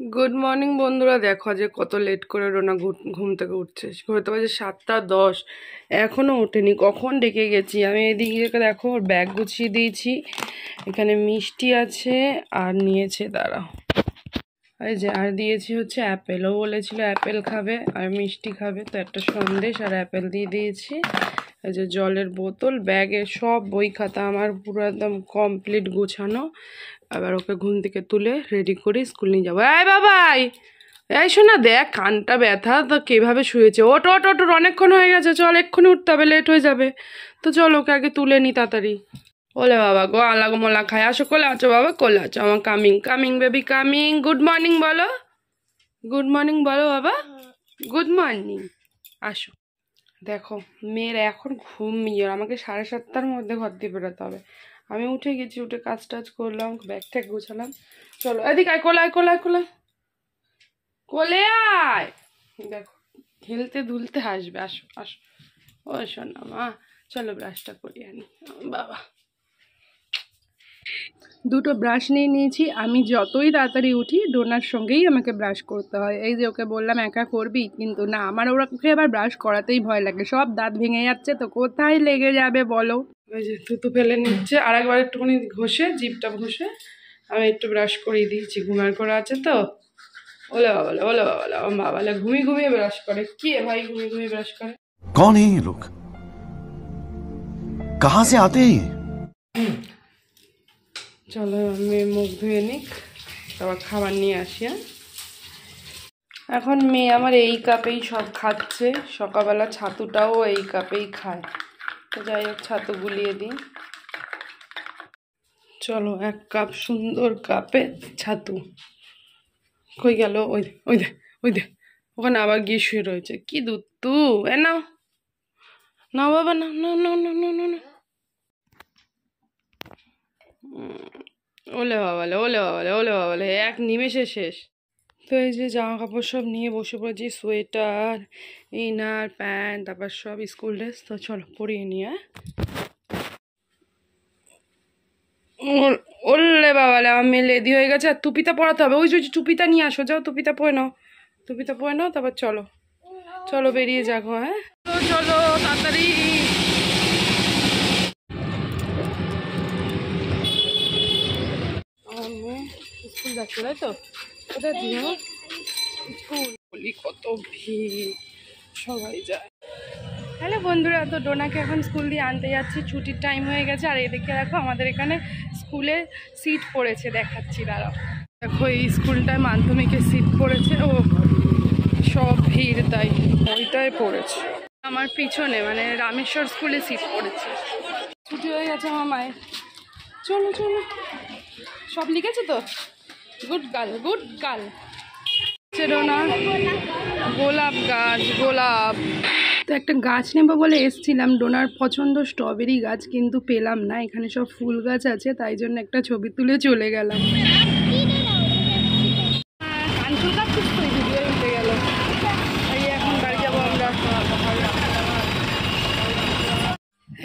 Good morning বন্ধুরা। দেখো যে কত লেট করে রোনা ঘুম থেকে উঠছে। হয়তো বাজে 7:10, এখনও ওঠেনি। কখন ডেকে গেছি আমি। এদিকে দেখো ওর ব্যাগ গুছিয়ে দিয়েছি। এখানে মিষ্টি আছে আর নিয়েছে, দাঁড়াও, এই যে, আর দিয়েছি হচ্ছে অ্যাপেল। ও বলেছিল অ্যাপেল খাবে আর মিষ্টি খাবে, তো একটা সন্দেশ আর অ্যাপেল দিয়ে দিয়েছি। এই যে জলের বোতল, ব্যাগে সব বই খাতা আমার পুরো একদম কমপ্লিট গোছানো। আবার ওকে ঘুম থেকে তুলে রেডি করে স্কুল নিয়ে যাবো। এই বাবাই, এই শোনা, দেখ কানটা ব্যথা, তো কিভাবে শুয়েছে। ওট ওট ওট, অনেকক্ষণ হয়ে গেছে, চল এক্ষুনি উঠতে হবে, লেট হয়ে যাবে। তো চল ওকে আগে তুলে নি তাড়াতাড়ি। ওলে বাবা গো, আলা মোলা খায়, আসো কোলে আছো বাবা, কোলে আছো আমার। Coming coming baby coming. Good morning বলো, গুড মর্নিং বলো বাবা, গুড মর্নিং। আসো। দেখো মেয়ের এখন ঘুম ইয়ে, আমাকে 7:30টার মধ্যে ঘর দিয়ে বেরোতে হবে। আমি উঠে গেছি, উঠে কাজ টাজ করলাম, ব্যাগ ট্যাগ গোছালাম। চলো এদিকে আয়, কোলায় কোলায় কোলায়, কোলে আয়। দেখো হেলতে দুলতে আসবে, আসো আসো। ও শোনা মা, চলো ব্রাশটা করিয়ে আনি। বাবা, দুটো ব্রাশ নিয়ে নিয়েছি। আমি যতই তাড়াতাড়ি উঠি ডোনার সঙ্গেই আমাকে ব্রাশ করতে হয়। এই যে ওকে বললাম একা করবি, কিন্তু না, আমার ওকে আবার ব্রাশ করাতেই ভয় লাগে। সব দাঁত ভেঙে যাচ্ছে, তো কোথায় লেগে যাবে বলো। ওই যে থুতু ফেলে নিচ্ছে, আর একবার একটুখানি ঘষে, জিভটা ঘষে আমি একটু ব্রাশ করিয়ে দিয়েছি। ঘুমার করে আছে তো। ওলে বাবালে, ওলে বাবালে, ও বাবালে, ঘুমিয়ে ঘুমিয়ে ব্রাশ করে। কি ভাই ঘুমিয়ে ঘুমিয়ে ব্রাশ করে? कौन है ये लोग? कहां से आते हैं ये? চলো আমি মুখ ধুয়ে নিক, তারপর খাবার নিয়ে আসি। এখন মেয়ে আমার এই কাপেই সব খাচ্ছে। সকালবেলা ছাতুটাও এই কাপেই খায়। তো যাই হোক, ছাতু গুলিয়ে দিই। চলো, 1 কাপ সুন্দর কাপে ছাতু। কই গেল? ওই দে ওই দে ওই দে, ওখানে আবার গিয়ে শুয়ে রয়েছে। কি দুধ তু, এ নাও নাও বাবা, নাও নাও নাও নাও নাও নাও। ওলে বাবালে, ওলে বাবালে, ওলে বাবালে, এক নিমেষে শেষ। তো এই যে জামা কাপড় সব নিয়ে বসে পড়েছি, সোয়েটার, ইনার, প্যান্ট, তারপর সব স্কুল ড্রেস। তো চলো পরিয়ে নিয়ে। ওলে বাবালে, আমার মেয়ে লেদি হয়ে গেছে। আর টুপিটা পরাতে হবে। ওই যে টুপিটা নিয়ে আসো, যাও টুপিটা পরে নাও, টুপিটা পরে নাও, তারপর চলো চলো বেরিয়ে যাবো। হ্যাঁ চলো তাড়াতাড়ি। আমার মেয়ে স্কুল যাচ্ছে, তাই তো? কোথায় দিয়ে স্কুল, বলি কত ভিড়, সবাই যায়। হ্যালো বন্ধুরা, তো ডোনাকে এখন স্কুল দিয়ে আনতে যাচ্ছি। ছুটির টাইম হয়ে গেছে। আর এদিকে দেখো আমাদের এখানে স্কুলে সিট পড়েছে, দেখাচ্ছি দাঁড়াও। দেখো এই স্কুলটায় মাধ্যমিকের সিট পড়েছে। ও সব ভিড়, তাই ওইটাই পড়েছে। আমার পিছনে মানে রামেশ্বর স্কুলে সিট পড়েছে। ছুটি হয়ে গেছে আমার মায়ের। চলো চলো, সব লিখেছে তো। Good girl, good girl. Dona গোলাপ গাছ, গোলাপ। তো একটা গাছ নেবো বলে এসছিলাম। ডোনার পছন্দ স্ট্রবেরি গাছ, কিন্তু পেলাম না। এখানে সব ফুল গাছ আছে, তাই জন্য একটা ছবি তুলে চলে গেলাম। কাঞ্চুল গাছ ভিডিও উঠে গেল। এই এখন বাড়ি যাবো আমরা।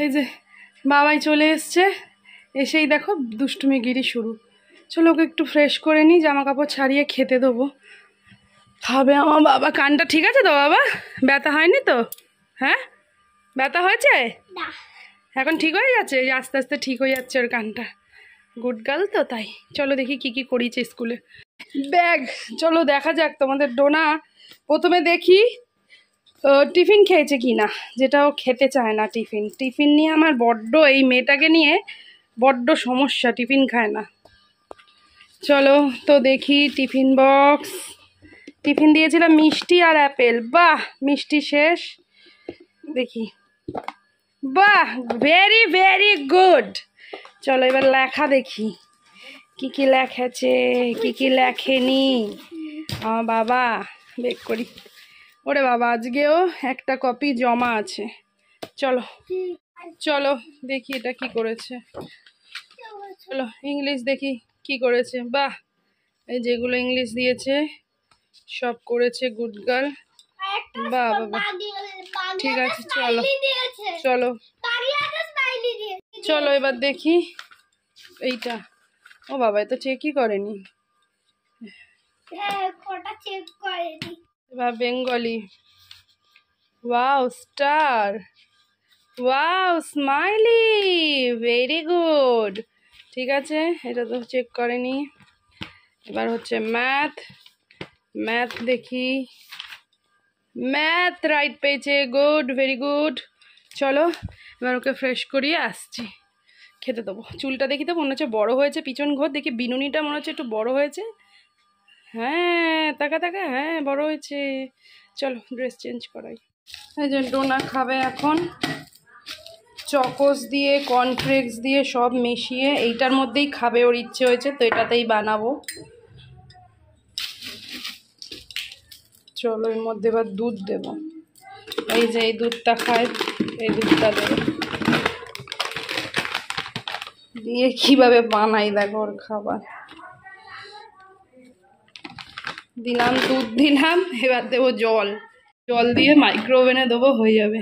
এই যে বাবাই চলে এসছে। এসেই দেখো দুষ্টুমিগিরি শুরু। চলো ওকে একটু ফ্রেশ করে নিই, জামা কাপড় ছাড়িয়ে খেতে দেবো। খাবে আমার বাবা। কানটা ঠিক আছে তো বাবা? ব্যথা হয়নি তো? হ্যাঁ, ব্যথা হয়েছে? এখন ঠিক হয়ে যাচ্ছে, আস্তে আস্তে ঠিক হয়ে যাচ্ছে ওর কানটা। গুড গার্ল তো, তাই। চলো দেখি কি কি করিয়েছে স্কুলে। ব্যাগ, চলো দেখা যাক তোমাদের ডোনা। প্রথমে দেখি টিফিন খেয়েছে কি না, যেটা ও খেতে চায় না। টিফিন টিফিন নিয়ে আমার বড্ড, এই মেয়েটাকে নিয়ে বড্ড সমস্যা, টিফিন খায় না। চলো তো দেখি টিফিন বক্স। টিফিন দিয়েছিলাম মিষ্টি আর অ্যাপেল। বাহ, মিষ্টি শেষ। দেখি, বাহ, ভেরি ভেরি গুড। চলো এবার লেখা দেখি কি কি লেখেছে, কি কি লেখেনি আমার বাবা। বেক করি। ওরে বাবা, আজকেও একটা কপি জমা আছে। চলো চলো দেখি এটা কি করেছে। চলো ইংলিশ দেখি কি করেছে। বাহ, এই যেগুলো ইংলিশ দিয়েছে সব করেছে। Good girl. বাহ বাবা, ঠিক আছে। চলো চলো চলো এবার দেখি এইটা। ও বাবা, এ তো চেকই করেনি। এবার Bengali. Wow star, wow smiley, very good. ঠিক আছে, এটা তো চেক করেনি। এবার হচ্ছে ম্যাথ, ম্যাথ দেখি, ম্যাথ রাইট পেয়েছে, গুড, ভেরি গুড। চলো এবার ওকে ফ্রেশ করিয়ে আসছি, খেতে দেবো। চুলটা দেখি তো মনে হচ্ছে বড় হয়েছে, পিছন ঘর দেখি বিনুনিটা মনে হচ্ছে একটু বড় হয়েছে। হ্যাঁ তাকা তাকা, হ্যাঁ বড় হয়েছে। চলো ড্রেস চেঞ্জ করাই। এই যে ডোনা খাবে এখন, চকোস দিয়ে কর্নফ্লেক্স দিয়ে সব মিশিয়ে এইটার মধ্যেই খাবে, ওর ইচ্ছে হয়েছে তো এটাতেই বানাবো। চলো এর মধ্যে এবার দুধ দেব, এই যে এই দুধটা খায়, এই দুধটা দেবো দিয়ে কিভাবে বানাই দেখো ওর খাবার। দিলাম দুধ, দিলাম, এবার দেবো জল, জল দিয়ে মাইক্রোওভেনে দেবো, হয়ে যাবে।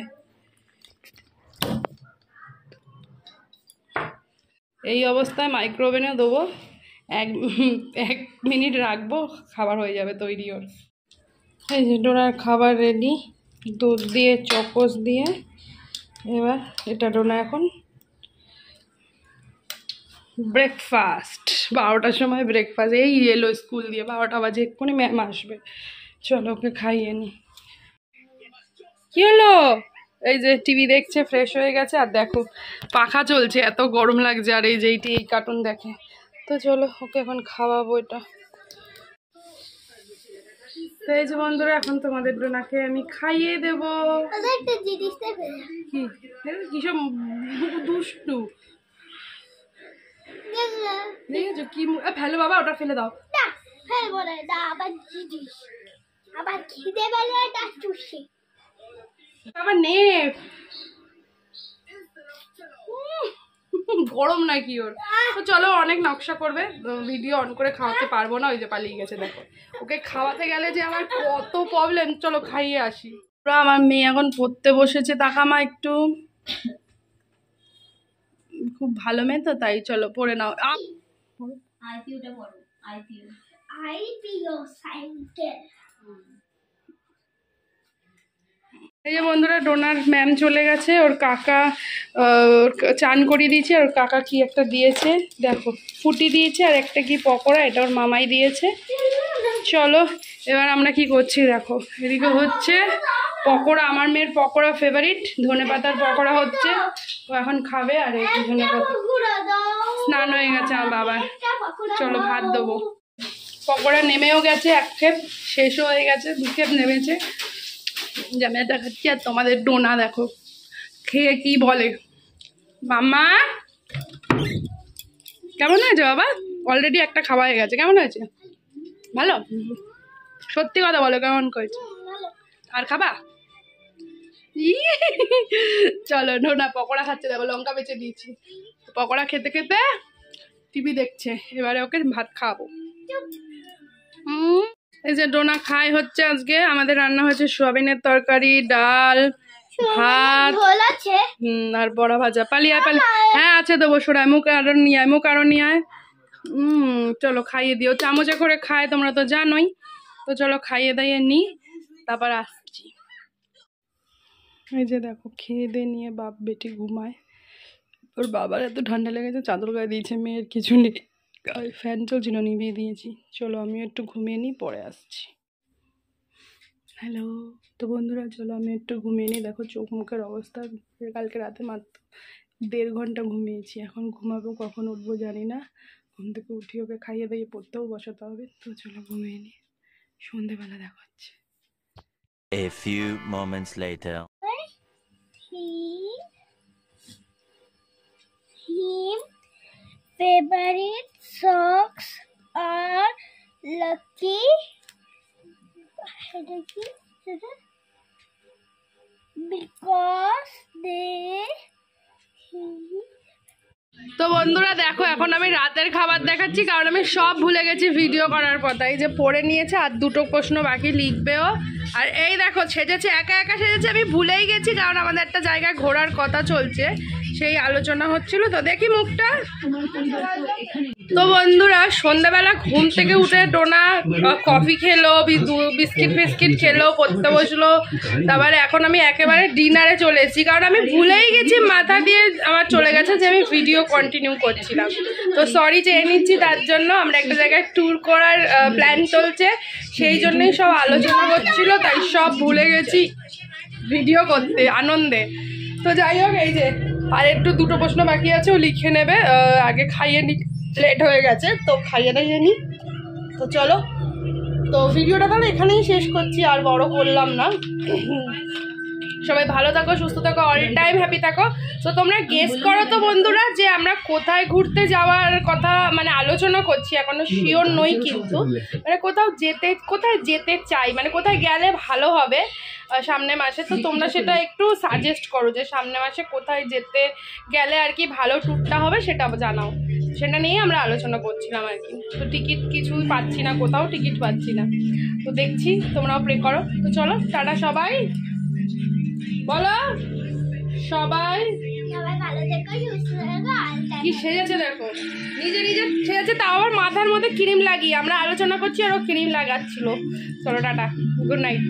এই অবস্থায় মাইক্রোওভেনে দেবো, এক মিনিট রাখবো, খাবার হয়ে যাবে তৈরি ওর। এই যে ডোনার খাবার রেডি, দুধ দিয়ে চকোস দিয়ে। এবার এটা ডোনা এখন ব্রেকফাস্ট, 12টার সময় ব্রেকফাস্ট। এই এলো স্কুল দিয়ে, 12টা বাজে, এক্ষুনি ম্যাম আসবে। চলো ওকে খাইয়ে নি। কি হলো? এই যে টিভি দেখছে, ফ্রেশ হয়ে গেছে। আর দেখো পাখা চলছে, এত গরম লাগছে। আর এই যে এই কার্টুন দেখে। তো চলো ওকে এখন খাওয়াবো এটা। তো এই যে বন্ধুরা, এখন তোমাদের ডোনাকে আমি খাইয়ে দেবো। কি সব দুষ্টু দেখেছো কি? ফেলো বাবা, ওটা ফেলে দাও। আবার নে, গরম নাকি ওর? তো চলো, অনেক নকশা করবে, ভিডিও অন করে খাওয়াতে পারবো না, ওই যে পালিয়ে গেছে দেখো। ওকে খাওয়াতে গেলে যে আমার কত প্রবলেম। চলো খাইয়ে আসি। আমার মেয়ে এখন পড়তে বসেছে, তাকামা একটু, খুব ভালো মেয়ে তো, তাই চলো পড়ে নাও। এই যে বন্ধুরা, ডোনার ম্যাম চলে গেছে, ওর কাকা চান করিয়ে দিয়েছে। ওর কাকা কি একটা দিয়েছে দেখো, ফুটি দিয়েছে, আর একটা কি পকোড়া, এটা ওর মামাই দিয়েছে। চলো এবার আমরা কি করছি দেখো, এদিকে হচ্ছে পকোড়া, আমার মেয়ের পকোড়া ফেভারিট, ধনেপাতার পকোড়া হচ্ছে, ও এখন খাবে। আর এই ধনেপাতা, স্নান হয়ে গেছে আমার বাবার। চলো ভাত দেবো। পকোড়া নেমেও গেছে, এক খেপ শেষও হয়ে গেছে, 2 খেপ নেমেছে। আমি দেখাচ্ছি। আর তোমাদের ডোনা দেখো খেয়ে কি বলে। মাম্মা কেমন হয়েছে বাবা? অলরেডি একটা খাওয়া হয়ে গেছে। কেমন হয়েছে? ভালো? সত্যি কথা বলো, কেমন করেছে? আর খাবা? চলো ডোনা পকোড়া খাচ্ছে, দেখো লঙ্কা বেঁচে দিয়েছি। পকোড়া খেতে খেতে টিভি দেখছে। এবারে ওকে ভাত খাওয়াবো। এই যে ডোনা খাই হচ্ছে। আজকে আমাদের রান্না হয়েছে সোয়াবিনের তরকারি, ডাল, ভাত, আর বড়া ভাজা। পালিয়া পালি, হ্যাঁ আছে দেবো, সরাই মুখ আরো নিয়ে আয়, মুখ আরো নিয়ে আয়। চলো খাইয়ে দিও, চামচে করে খায় তোমরা তো জানোই। তো চলো খাইয়ে দাইয়ে নি, তারপর আসছি। এই যে দেখো খেয়ে দিয়ে নিয়ে বাপ বেটি ঘুমায়। ওর বাবার এত ঠান্ডা লেগেছে, চাদর গায়ে দিয়েছে, মেয়ের কিছু নেই, ফ্যান চলছিল, নিভিয়ে দিয়েছি। চলো আমিও একটু ঘুমিয়ে নিই, পরে আসছি। হ্যালো। তো বন্ধুরা চলো আমি একটু ঘুমিয়ে নিই। দেখো চোখ মুখের অবস্থা, কালকে রাতে মাত্র 1.5 ঘন্টা ঘুমিয়েছি। এখন ঘুমাবো, কখন উঠবো জানি না। ঘুম থেকে উঠি ওকে খাইয়ে দিয়ে পড়তেও বসাতে হবে। তো চলো ঘুমিয়ে নিই, সন্ধেবেলা দেখা হচ্ছে। A few moments later. His favorite socks are Lucky because they তো বন্ধুরা দেখো, এখন আমি রাতের খাবার দেখাচ্ছি, কারণ আমি সব ভুলে গেছি ভিডিও করার কথা। এই যে পড়ে নিয়েছে, আর 2টো প্রশ্ন বাকি, লিখবেও। আর এই দেখো সেজেছে, একা একা সেজেছে, আমি ভুলেই গেছি, কারণ আমাদের একটা জায়গায় ঘোরার কথা চলছে, সেই আলোচনা হচ্ছিল। তো দেখি মুখটা, তো বন্ধুরা সন্ধ্যাবেলা ঘুম থেকে উঠে টোনা কফি খেলো, বিস্কিট ফিস্কিট খেলো, পড়তে বসলো। তারপরে এখন আমি একেবারে ডিনারে চলে এসেছি, কারণ আমি ভুলেই গেছি, মাথা দিয়ে আমার চলে গেছে যে আমি ভিডিও কন্টিনিউ করছিলাম। তো সরি চেয়ে নিচ্ছি তার জন্য। আমরা একটা জায়গায় ট্যুর করার প্ল্যান চলছে, সেই জন্যই সব আলোচনা করছিল, তাই সব ভুলে গেছি ভিডিও করতে আনন্দে। তো যাই হোক, এই যে আর একটু দুটো প্রশ্ন বাকি আছে, ও লিখে নেবে। আগে খাইয়ে নি, লেট হয়ে গেছে, তো খাইয়ে দিয়ে নি। তো চলো, তো ভিডিওটা তাহলে এখানেই শেষ করছি, আর বড় করলাম না। সবাই ভালো থাকো, সুস্থ থাকো, অল টাইম হ্যাপি থাকো। তো তোমরা গেস করো তো বন্ধুরা যে আমরা কোথায় ঘুরতে যাওয়ার কথা মানে আলোচনা করছি, এখনো শিওর নই, কিন্তু মানে কোথায় যেতে চাই, মানে কোথায় গেলে ভালো হবে সামনে মাসে। তো তোমরা সেটা একটু সাজেস্ট করো যে সামনে মাসে কোথায় যেতে গেলে আর কি ভালো ট্যুরটা হবে, সেটা জানাও। সেটা নিয়ে আমরা আলোচনা করছিলাম আর কি। তো টিকিট কিছুই পাচ্ছি না, কোথাও টিকিট পাচ্ছি না, তো দেখছি, তোমরাও প্রে করো। তো চলো, টাটা সবাই, বলো সবাই। ভালো থেকো, সুস্থ থেকো। কি সেজেছে দেখো, নিজে সেজেছে, তাও আবার মাথার মধ্যে ক্রিম লাগিয়ে। আমরা আলোচনা করছি আর ও ক্রিম লাগাচ্ছিল। চলো টাটা, গুড নাইট।